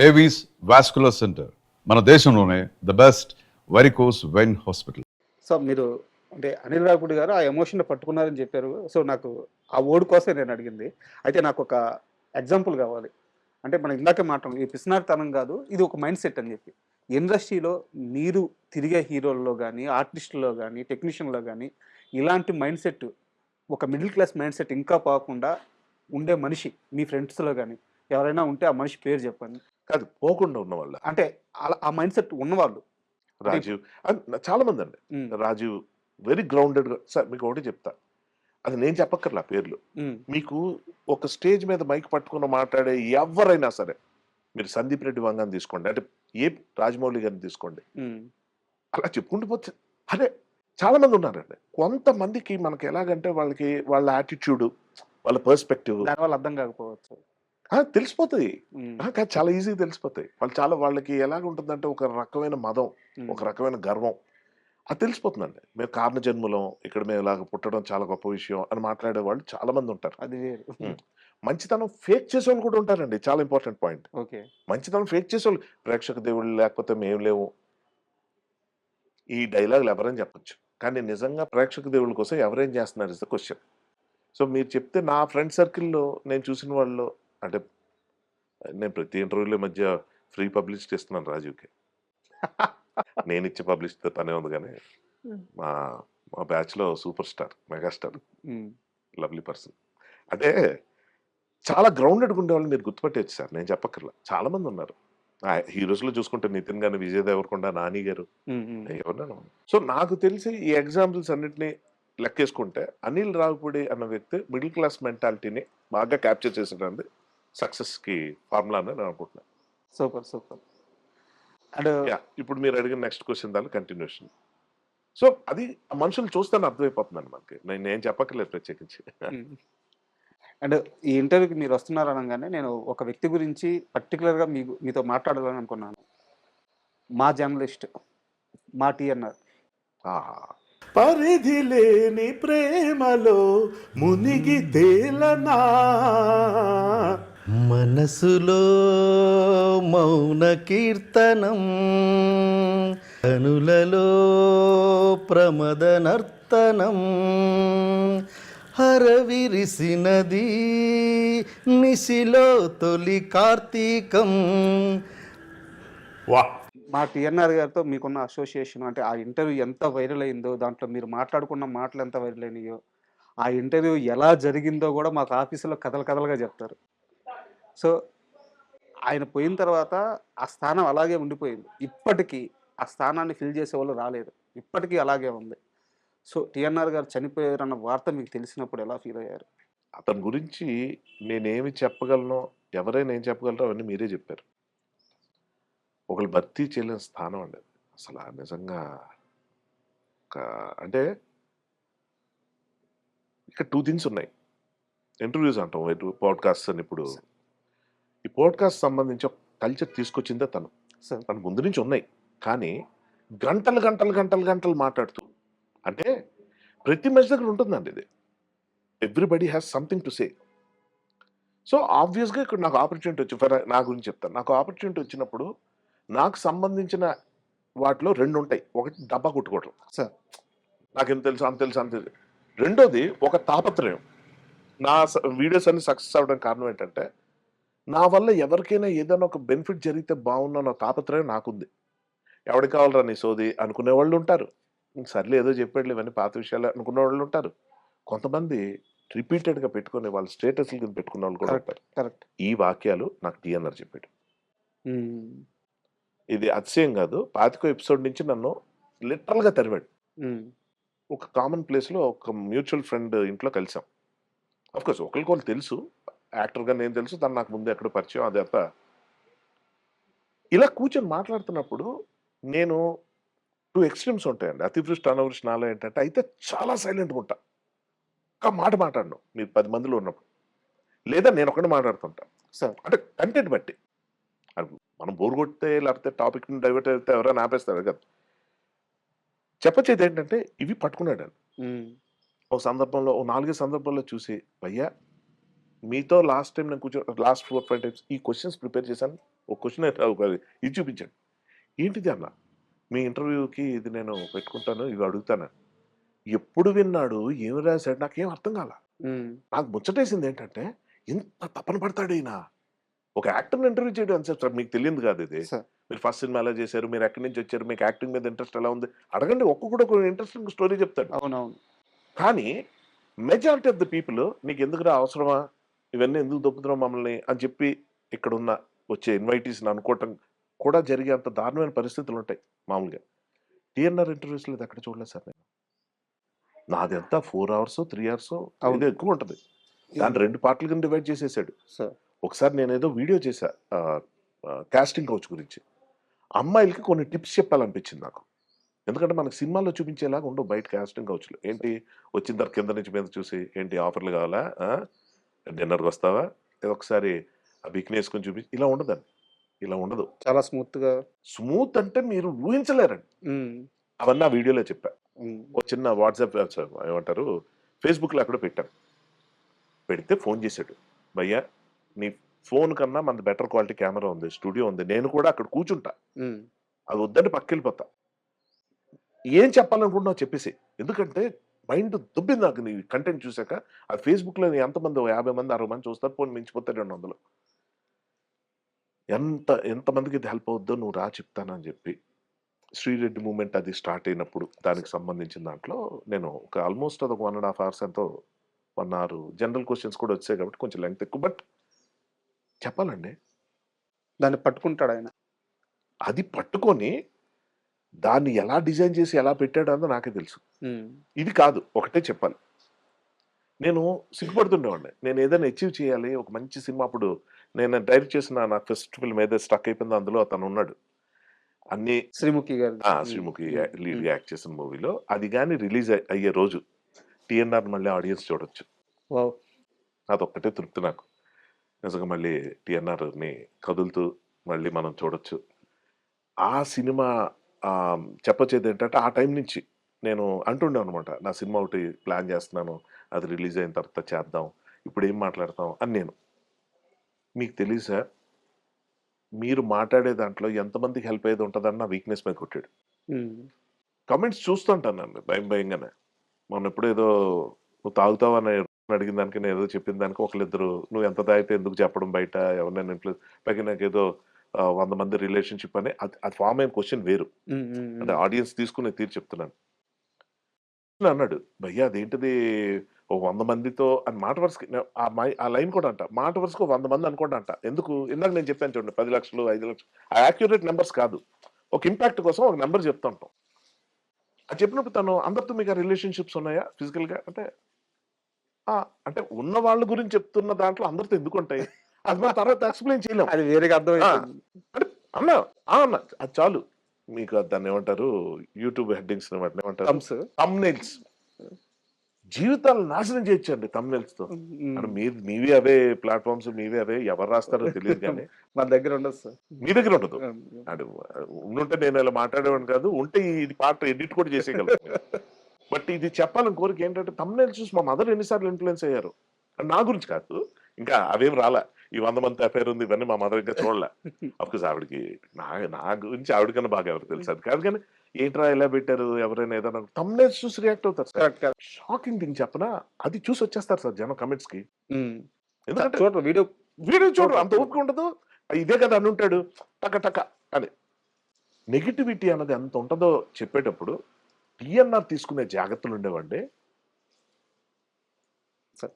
Avis vascular centre, మన దేశంలోనే the best varicose vein hospital. So మీరు అంటే అనిల్ రావిపూడి గారు ఆ ఎమోషన్ పట్టుకున్నారని చెప్పారు. సో నాకు ఆ వర్డ్ కోసమే నేను అడిగింది. అయితే నాకు ఒక ఎగ్జాంపుల్ కావాలి. అంటే మనం ఇందాకే మాట్లాడాం, ఈ పిసినారితనం కాదు, ఇది ఒక మైండ్ సెట్ అని చెప్పి. ఇండస్ట్రీలో మీరు తిరిగే హీరోల్లో కానీ, ఆర్టిస్టుల్లో కానీ, టెక్నీషియన్లో కానీ ఇలాంటి మైండ్ సెట్, ఒక మిడిల్ క్లాస్ మైండ్ సెట్ ఇంకా పోకుండా ఉండే మనిషి మీ ఫ్రెండ్స్లో కానీ ఎవరైనా ఉంటే ఆ మనిషి పేరు చెప్పండి. కాదు, పోకుండా ఉన్న వాళ్ళ అంటే అలా ఆ మైండ్ సెట్ ఉన్నవాళ్ళు. రాజీవ్ చాలా మంది అండి. ఉమ్, రాజీవ్ వెరీ గ్రౌండెడ్ గా. సార్ మీకు ఒకటి చెప్తా, అది నేను చెప్పక్కర్లా పేర్లు. ఉమ్, మీకు ఒక స్టేజ్ మీద మైక్ పట్టుకుని మాట్లాడే ఎవరైనా సరే, మీరు సందీప్ రెడ్డి వంగాన్ని తీసుకోండి, అంటే ఏ రాజమౌళి గారిని తీసుకోండి, ఉమ్, అలా చెప్పుకుంటూ పోతే అదే చాలా మంది ఉన్నారండి. కొంతమందికి మనకి ఎలాగంటే వాళ్ళకి వాళ్ళ యాటిట్యూడ్, వాళ్ళ పర్స్పెక్టివ్ దానివల్ల అర్థం కాకపోవచ్చు. తెలిసిపోతాయి. ఉమ్, కాదు, చాలా ఈజీగా తెలిసిపోతాయి. వాళ్ళకి ఎలాగ ఉంటుందంటే ఒక రకమైన మదం, ఒక రకమైన గర్వం, అది తెలిసిపోతుందండి. మేము కారణ జన్మలం, ఇక్కడ మేము ఇలాగ పుట్టడం చాలా గొప్ప విషయం అని మాట్లాడే వాళ్ళు చాలా మంది ఉంటారు. అది వేరు. ఉమ్. మంచితనం ఫేక్ చేసేవాళ్ళు కూడా ఉంటారండి. చాలా ఇంపార్టెంట్ పాయింట్. ఓకే. మంచితనం ఫేక్ చేసేవాళ్ళు, ప్రేక్షక దేవుళ్ళు లేకపోతే మేము లేవు, ఈ డైలాగులు ఎవరైనా చెప్పొచ్చు, కానీ నిజంగా ప్రేక్షక దేవుళ్ళ కోసం ఎవరేం చేస్తున్నారు ఇస్ ద క్వశ్చన్. సో మీరు చెప్తే నా ఫ్రెండ్ సర్కిల్లో నేను చూసిన వాళ్ళు, అంటే నేను ప్రతి ఇంటర్వ్యూలో మధ్య ఫ్రీ పబ్లిసిటీ ఇస్తున్నాను రాజీవ్కి. నేను ఇచ్చే పబ్లిసిటీతో పనే ఉంది, కానీ మా మా బ్యాచ్లో సూపర్ స్టార్, మెగాస్టార్, ఉమ్, లవ్లీ పర్సన్, అంటే చాలా గ్రౌండెడ్గా ఉండేవాళ్ళు మీరు గుర్తుపట్టేచ్చు సార్, నేను చెప్పక్కర్లా. చాలా మంది ఉన్నారు. హీరోస్లో చూసుకుంటే నితిన్ గారు, విజయ్ దేవరకొండ, నాని గారు, ఉమ్, ఉమ్. ఎవరన్నా. సో నాకు తెలిసి ఈ ఎగ్జాంపుల్స్ అన్నిటినీ లెక్కేసుకుంటే అనిల్ రావిపూడి అన్న వ్యక్తి మిడిల్ క్లాస్ మెంటాలిటీని బాగా క్యాప్చర్ చేసేటండి సక్సెస్కి ఫార్ములా అని నేను అనుకుంటున్నాను. Super super. అండ్ ఇప్పుడు మీరు అడిగిన నెక్స్ట్ క్వశ్చన్ దాని కంటిన్యూషన్. సో అది మనుషులు చూస్తాను అర్థమైపోతుందండి మనకి, నేను చెప్పక్కర్లేదు ప్రత్యేకించి. అండ్ ఈ ఇంటర్వ్యూకి మీరు వస్తున్నారు అనగానే నేను ఒక వ్యక్తి గురించి పర్టికులర్గా మీతో మాట్లాడాలని అనుకున్నాను. మా జర్నలిస్ట్, మా టీఎన్ఆర్. ఆహా. పరిధి లేని ప్రేమలో మునిగి తేలనా, మనసులో మౌన కీర్తనం, కనులలో ప్రమద నర్తనం, హరవిరిసినది నిశిలో తొలి కార్తీకం. వా మా టీఎన్ఆర్ గారితో మీకున్న అసోసియేషన్, అంటే ఆ ఇంటర్వ్యూ ఎంత వైరల్ అయిందో, దాంట్లో మీరు మాట్లాడుకున్న మాటలు ఎంత వైరల్ అయినాయో, ఆ ఇంటర్వ్యూ ఎలా జరిగిందో కూడా మాకు ఆఫీసులో కథలు కథలుగా చెప్తారు. సో ఆయన పోయిన తర్వాత ఆ స్థానం అలాగే ఉండిపోయింది. ఇప్పటికీ ఆ స్థానాన్ని ఫిల్ చేసే వాళ్ళు రాలేదు, ఇప్పటికీ అలాగే ఉంది. సో టీఎన్ఆర్ గారు చనిపోయారన్న వార్త మీకు తెలిసినప్పుడు ఎలా ఫీల్ అయ్యారు? అతని గురించి నేనేమి చెప్పగలను, ఎవరైనా ఏం చెప్పగలరో అవన్నీ మీరే చెప్పారు. ఒకళ్ళు భర్తీ చేయలేని స్థానం అండి అది. అసలు నిజంగా ఒక, అంటే ఇక్కడ 2 థింగ్స్ ఉన్నాయి. ఇంటర్వ్యూస్ అంటాం, పాడ్కాస్ట్ అని. ఇప్పుడు ఈ పాడ్కాస్ట్ సంబంధించి ఒక కల్చర్ తీసుకొచ్చిందే తను. సార్ తన ముందు నుంచి ఉన్నాయి, కానీ గంటలు గంటలు గంటలు గంటలు మాట్లాడుతూ, అంటే ప్రతి మనిషి దగ్గర ఉంటుందండి ఇది. Everybody has something to say. So ఆబ్వియస్గా ఇక్కడ నాకు ఆపర్చునిటీ వచ్చి, నా గురించి చెప్తాను, నాకు ఆపర్చునిటీ వచ్చినప్పుడు నాకు సంబంధించిన వాటిలో 2 ఉంటాయి. ఒకటి డబ్బా కొట్టుకోవడం, సార్ నాకెంత తెలుసు అంత తెలుసు అంత తెలుసు. రెండోది ఒక తాపత్రయం. నా వీడియోస్ అన్ని సక్సెస్ అవ్వడానికి కారణం ఏంటంటే, నా వల్ల ఎవరికైనా ఏదైనా ఒక బెనిఫిట్ జరిగితే బాగున్న తాపత్రయం నాకుంది. ఎవరికి కావాలరా నీ సోది అనుకునే వాళ్ళు ఉంటారు, సర్లే ఏదో చెప్పాడులే ఇవన్నీ పాత విషయాలు అనుకునే వాళ్ళు ఉంటారు. కొంతమంది రిపీటెడ్గా పెట్టుకుని వాళ్ళ స్టేటస్ల కింద పెట్టుకున్న వాళ్ళు కూడా ఉంటారు. కరెక్ట్. ఈ వాక్యాలు నాకు టీఎన్ఆర్ చెప్పాడు. ఇది అతిశయం కాదు. 25 ఎపిసోడ్ నుంచి నన్ను లిటరల్గా తరివాడు. ఒక కామన్ ప్లేస్లో ఒక మ్యూచువల్ ఫ్రెండ్ ఇంట్లో కలిసాం. అఫ్కోర్స్ ఒకరికొకరు తెలుసు, యాక్టర్గా నేను తెలుసు, తను నాకు ముందు ఎక్కడో పరిచయం, అదంతా. ఇలా కూర్చొని మాట్లాడుతున్నప్పుడు నేను 2 ఎక్స్ట్రీమ్స్ ఉంటాయండి. అతివృష్టి అనావృష్టి నాలో ఏంటంటే, అయితే చాలా సైలెంట్గా ఉంటా, ఒక్క మాట మాట్లాడను మీరు 10 మందిలో ఉన్నప్పుడు, లేదా నేను ఒకటి మాట్లాడుతుంటా. సార్ అంటే కంటెంట్ బట్టి, మనం బోర్ కొడితే లేకపోతే టాపిక్ డైవర్ట్ అయితే ఎవరైనా ఆపేస్తారు కదా. చెప్పచ్చేది ఏంటంటే, ఇవి పట్టుకున్నాడు. ఒక సందర్భంలో, ఓ 4 సందర్భాల్లో చూసి, భయ్యా మీతో లాస్ట్ టైం నేను కూర్చో, లాస్ట్ 4-5 టైమ్స్ ఈ క్వశ్చన్స్ ప్రిపేర్ చేశాను, ఒక క్వశ్చన్ ఇది చూపించాడు. ఏంటిది అన్న? మీ ఇంటర్వ్యూకి ఇది నేను పెట్టుకుంటాను, ఇవి అడుగుతాను. ఎప్పుడు విన్నాడు? ఏమి రాసాడు? నాకేం అర్థం కాల. నాకు ముచ్చటేసింది ఏంటంటే, ఇంత తపన పడతాడు ఈయన. ఒక యాక్టర్‌ని ఇంటర్వ్యూ చేయడం ఎంతసేపు సార్? మీకు తెలియదు కాదు ఇది. సార్ మీరు ఫస్ట్ సినిమా ఎలా చేశారు? మీరు ఎక్కడి నుంచి వచ్చారు? మీకు యాక్టింగ్ మీద ఇంట్రెస్ట్ ఎలా ఉంది? అడగండి, ఒక్కొక్కడు ఒక ఇంట్రెస్టింగ్ స్టోరీ చెప్తాడు. అవునవును. కానీ మెజారిటీ ఆఫ్ ద పీపుల్ నీకు ఎందుకురా అవసరమా? ఇవన్నీ ఎందుకు దొబ్బుతున్నావు మమ్మల్ని అని చెప్పి ఇక్కడున్న వచ్చే ఇన్వైటీస్‌ని అనుకోవటం కూడా జరిగేంత దారుణమైన పరిస్థితులు ఉంటాయి మామూలుగా. టీఎన్ఆర్ ఇంటర్వ్యూస్‌లో ఇది ఎక్కడ చూడలేదు సార్ నేను. నాదెంత 4 అవర్సో, 3 అవర్సో అవును. ఏదో ఎక్కువ ఉంటది. దాన్ని 2 పార్ట్‌ల కింద డివైడ్ చేసేసాడు. సార్ ఒకసారి నేనేదో వీడియో చేశా కాస్టింగ్ కౌచ్ గురించి. అమ్మాయిలకి కొన్ని టిప్స్ చెప్పాలనిపించింది నాకు. ఎందుకంటే మనకు సినిమాల్లో చూపించేలాగా ఉండవు బయట కాస్టింగ్ కౌచ్‌లు. ఏంటి వచ్చిన తర్వాత కింద నుంచి మీద చూసి ఏంటి ఆఫర్‌లు కావాలా? డిన్నర్‌కి వస్తావా? ఏదో ఒకసారి బికినీ ఏసుకొని ఇలా ఉండదండి. ఇలా ఉండదు. చాలా స్మూత్‌గా. స్మూత్ అంటే మీరు ఊహించలేరండి. అవన్నీ ఆ వీడియోలో చెప్పా. ఒక చిన్న వాట్సాప్ ఏమంటారు ఫేస్‌బుక్‌లో ఎక్కడో పెట్టాను. పెడితే ఫోన్ చేశాడు. భయ్యా నీ ఫోన్ కన్నా మనది బెటర్ క్వాలిటీ కెమెరా ఉంది. స్టూడియో ఉంది. నేను కూడా అక్కడ కూర్చుంటా. అది వద్దంటే పక్కకెళ్ళిపోతా. ఏం చెప్పాలనుకుంటున్నావు చెప్పేసేయి. ఎందుకంటే మైండ్ దుబ్బింది నాకు నీ కంటెంట్ చూసాక. అది ఫేస్‌బుక్‌లో ఎంతమంది 50 మంది, 60 మంది చూస్తారు. పోనీ మించిపోతే 200. ఎంతమందికి ఇది హెల్ప్ అవుద్దో నువ్వు రా చెప్తానని చెప్పి. శ్రీరెడ్డి మూవ్‌మెంట్ అది స్టార్ట్ అయినప్పుడు దానికి సంబంధించిన దాంట్లో నేను ఒక ఆల్మోస్ట్ అదొక 1 ½ అవర్స్ ఎంతో 1 అవర్ జనరల్ క్వెషన్స్ కూడా వచ్చాయి కాబట్టి కొంచెం లెంగ్త్ ఎక్కువ. బట్ చెప్పాలండి. దాన్ని పట్టుకుంటాడాయన. అది పట్టుకొని దాన్ని ఎలా డిజైన్ చేసి ఎలా పెట్టాడో అన్నది నాకే తెలుసు. ఇది కాదు ఒకటే చెప్పాలి. నేను సిగ్గుపడుతుండేవాడిని. నేను ఏదైనా అచీవ్ చేయాలి. ఒక మంచి సినిమా అప్పుడు నేను డైరెక్ట్ చేసిన నా ఫస్ట్ ఫిల్మ్ ఏదైతే స్ట్రక్ అయిపోయిందో అందులో అతనున్నాడు. అన్నీ శ్రీముఖి గారు. శ్రీముఖి లీడ్‌గా యాక్ట్ చేసిన మూవీలో. అది గాని రిలీజ్ అయ్యే రోజు టీఎన్ఆర్ మళ్ళీ ఆడియన్స్ చూడొచ్చు. వావ్! అదొక్కటే తృప్తి నాకు. నిజంగా మళ్ళీ టీఎన్ఆర్‌ని కదులుతూ మళ్ళీ మనం చూడొచ్చు. ఆ సినిమా చెప్పొచ్చేదేంటంటే ఆ టైం నుంచి నేను అంటుండేవనమాట. నా సినిమా ఒకటి ప్లాన్ చేస్తున్నాను. అది రిలీజ్ అయిన తర్వాత చేద్దాం. ఇప్పుడేం మాట్లాడతాం అని నేను. మీకు తెలీసా? మీరు మాట్లాడే దాంట్లో ఎంతమందికి హెల్ప్ అయ్యేది ఉంటదని నా వీక్‌నెస్ మీద కొట్టాడు. కామెంట్స్ చూస్తుంటానండి భయంగానే. మొన్న ఏదో నువ్వు తాగుతావా అని అడిగిన దానికి నేను ఏదో చెప్పిన దానికి ఒకళ్ళిద్దరు నువ్వు ఎంత తాగితే ఎందుకు చెప్పడం బయట ఎవరినైనా ఇన్‌ఫ్లూయెన్స్ పైగా నాకేదో 100 మంది రిలేషన్‌షిప్ అని అది ఫార్మ్ అయిన క్వెషన్ వేరు. అంటే ఆడియన్స్ తీసుకునే తీరు చెప్తున్నాను. అన్నాడు. భయ్యా అదేంటిది ఓ 100 మందితో అని మాట వరుసకి ఆ లైన్ కూడా అంట. మాట వరుసకు 100 మంది అనుకోండి అంట. ఎందుకు? ఇందాక నేను చెప్పాను చూడండి 10 లక్షలు, 5 లక్షలు ఆ యాక్యురేట్ నంబర్స్ కాదు. ఒక ఇంపాక్ట్ కోసం ఒక నంబర్ చెప్తా ఉంటాం. అది చెప్పినప్పుడు తను అందరితో మీకు రిలేషన్‌షిప్స్ ఉన్నాయా ఫిజికల్‌గా? అంటే ఉన్న వాళ్ళ గురించి చెప్తున్న దాంట్లో అందరితో ఎందుకుంటాయి? అది మనం తర్వాత ఎక్స్‌ప్లెయిన్ చేయలేం. అది వేరేగా అర్థమైపోయింది. అంటే అన్నా అన్న అది చాలు. మీకు దాన్నేమంటారు యూట్యూబ్ హెడ్డింగ్స్ వాటిని ఏమంటారు? థంబ్‌నెయిల్స్. జీవితాలు నాశనం చేయొచ్చండి థంబ్‌నెయిల్స్‌తో. అంటే మీవి అవే ప్లాట్‌ఫార్మ్స్ మీవి అవే ఎవరు రాస్తారో తెలీదు గానీ మన దగ్గర ఉండదు సార్. మీ దగ్గర ఉండదు. అంటే ఉండుంటే నేను ఇలా మాట్లాడేవాడిని కాదు. ఉంటే ఇది పార్ట్ ఎడిట్ కూడా చేసేయగలను. బట్ ఇది చెప్పాలని కోరిక ఏంటంటే థంబ్‌నెయిల్స్ చూసి మా మదర్ ఎన్ని సార్లు ఇన్‌ఫ్లూయెన్స్ అయ్యారు. నా గురించి కాదు. ఇంకా అవేం రాలా. ఈ 100 మందితో అఫైర్ ఉంది ఇవన్నీ మా మదర్ ఇంకా చూడలే. అఫ్‌కోర్స్ ఆవిడకి నా గురించి ఆవిడకన్నా బాగా ఎవరు తెలుసు. అది కాదు కానీ ఏంట్రా ఇలా పెట్టారు ఎవరైనా ఏదైనా థంబ్‌నెయిల్స్ చూసి రియాక్ట్ అవుతారు sir. Correct. Correct. Shocking thing చెప్పనా? అది చూసి వచ్చేస్తారు సార్ జనం కామెంట్స్‌కి. ఎందుకంటే చూడరు వీడియో. వీడియో చూడరు. అంత ఓపిక ఉండదు. ఇదే కదా అనుంటాడు టక అని. నెగటివిటీ అన్నది ఎంత ఉంటుందో చెప్పేటప్పుడు టీఎన్ఆర్ తీసుకునే జాగ్రత్తలు ఉండేవండి. సార్